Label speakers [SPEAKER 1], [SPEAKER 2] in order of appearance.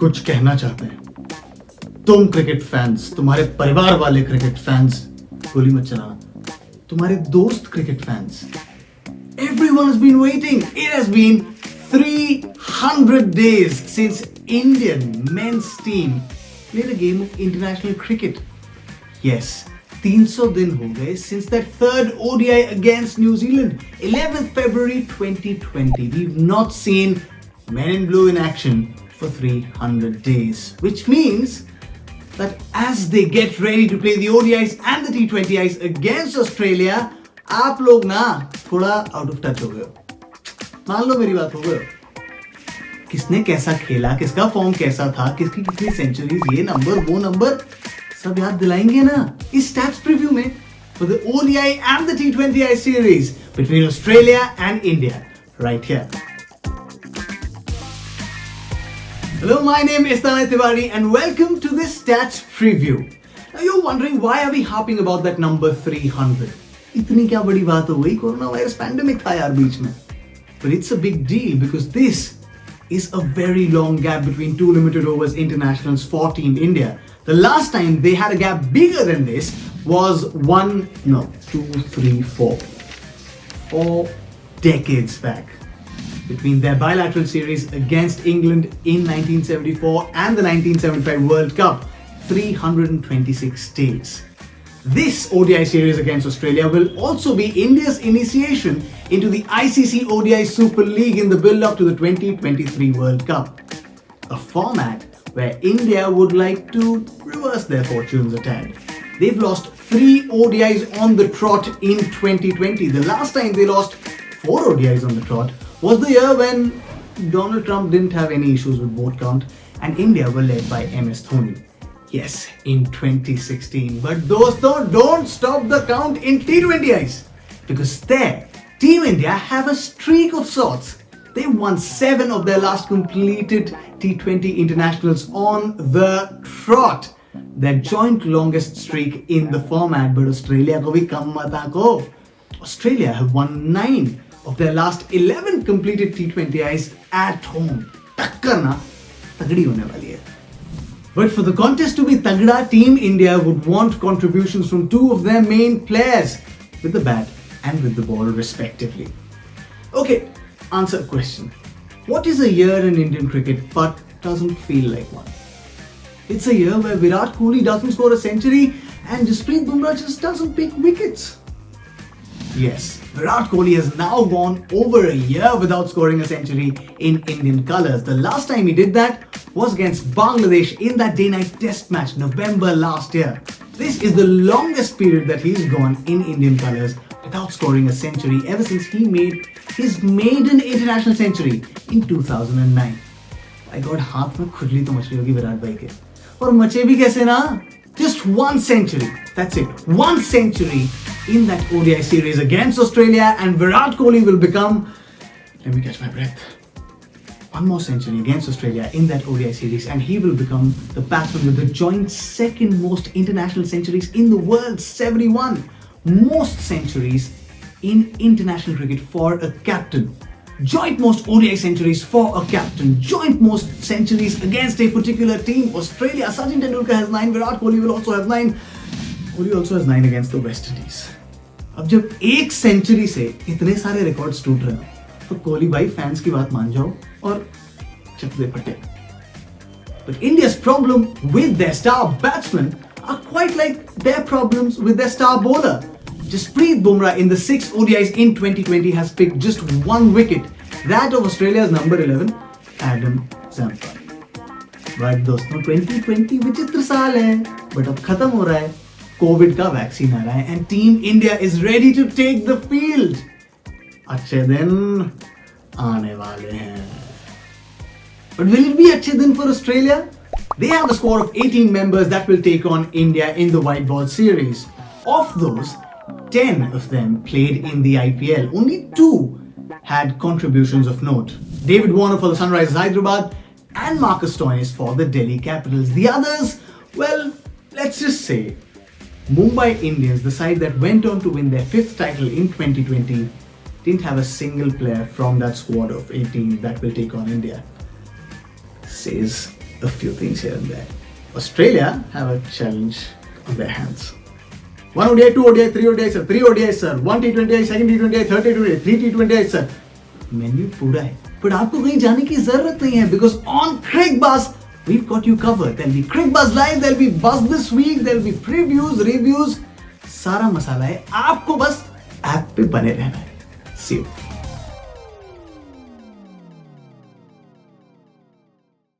[SPEAKER 1] कुछ कहना चाहते हैं। तुम क्रिकेट फैंस, तुम्हारे परिवार वाले क्रिकेट फैंस, गोली मत चलाना, तुम्हारे दोस्त cricket fans, everyone has been waiting. It has been 300 days since Indian men's team played a game of international cricket. Yes, 300 दिन हो गए since that third ODI against New Zealand, 11th February 2020. We've not seen men in blue in action for 300 days, which means that as they get ready to play the ODIs and the T20Is against Australia, आप लोग ना थोड़ा out of touch हो गए हो। मान लो मेरी बात, हो गए हो। किसने कैसा खेला, किसका फॉर्म कैसा था, किसकी कितनी सेंचुरीज, ये नंबर वो नंबर सब याद दिलाएंगे ना इस स्टैट्स प्रीव्यू में for the ODI and the T20I series between Australia and India right here. Hello, my name is Tanay Tiwari and welcome to this stats preview. Now you're wondering why are we harping about that number 300? इतनी क्या बड़ी बात हो गई, corona virus pandemic था यार बीच में. But it's a big deal because this is a very long gap between two limited overs internationals for Team India. The last time they had a gap bigger than this was 4 decades back. Between their bilateral series against England in 1974 and the 1975 World Cup, 326 days. This ODI series against Australia will also be India's initiation into the ICC ODI Super League in the build-up to the 2023 World Cup. A format where India would like to reverse their fortunes a tad. They've lost 3 ODIs on the trot in 2020. The last time they lost 4 ODIs on the trot was the year when Donald Trump didn't have any issues with vote count and India were led by MS Dhoni. Yes, in 2016. But dosto, don't stop the count in T20Is. Because there, Team India have a streak of sorts. They won 7 of their last completed T20 internationals on the trot. Their joint longest streak in the format, but Australia ko bhi kam mat aako. Australia have won 9 of their last 11 completed T20Is at home. Takkar na tagdi hone wali hai. But for the contest to be tagda, Team India would want contributions from 2 of their main players with the bat and with the ball respectively. Okay, answer a question. What is a year in Indian cricket but doesn't feel like one? It's a year where Virat Kohli doesn't score a century and Jasprit Bumrah just doesn't pick wickets. Yes, Virat Kohli has now gone over a year without scoring a century in Indian colours. The last time he did that was against Bangladesh in that day-night test match, November last year. This is the longest period that he's gone in Indian colours without scoring a century ever since he made his maiden international century in 2009. My God, हाथ में खुजली तो मचली होगी विराट भाई के, और मचे भी कैसे ना? Just 1 century, that's it, 1 century in that ODI series against Australia, and Virat Kohli will become, let me catch my breath, 1 more century against Australia in that ODI series and he will become the batsman with the joint second most international centuries in the world, 71. Most centuries in international cricket for a captain. Joint most ODI centuries for a captain. Joint most centuries against a particular team. Australia, Sachin Tendulkar has 9, Virat Kohli will also have 9. Kohli also has 9 against the West Indies. अब जब एक century से इतने सारे records टूट रहे हो तो कोहली भाई फैंस की बात मान जाओ और चक दे पटे. But India's problem with their star batsmen are quite like their problems with their star bowler. Jasprit Bumrah in the 6 ODIs in 2020 has picked just 1 wicket, that of Australia's number 11, Adam Zampa. But दोस्तों 2020 विचित्र साल है, but अब खत्म हो रहा है, Covid का वैक्सीन आ रहा है and Team India is ready to take the field. अच्छे दिन आने वाले हैं. But will it be अच्छे दिन for Australia? They have a squad of 18 members that will take on India in the white ball series. Of those, 10 of them played in the IPL. Only 2 had contributions of note. David Warner for the Sunrisers Hyderabad and Marcus Stoinis for the Delhi Capitals. The others, well, let's just say Mumbai Indians, the side that went on to win their 5th title in 2020, didn't have a single player from that squad of 18 that will take on India. Says a few things here and there. Australia have a challenge on their hands. 1 ODI, 2 ODI, 3 ODI, sir, 3 ODI, sir, 1 T20I, 2nd T20I, 3rd T20I, 3 T20I, sir. Menu पूरा है, but आपको कहीं जाने की जरूरत नहीं है, because on Crickbuzz we've got you covered. There'll be Crickbuzz Live, there'll be Buzz this week, there'll be previews, reviews, सारा मसाला है. आपको बस ऐप पे बने रहना है. See you.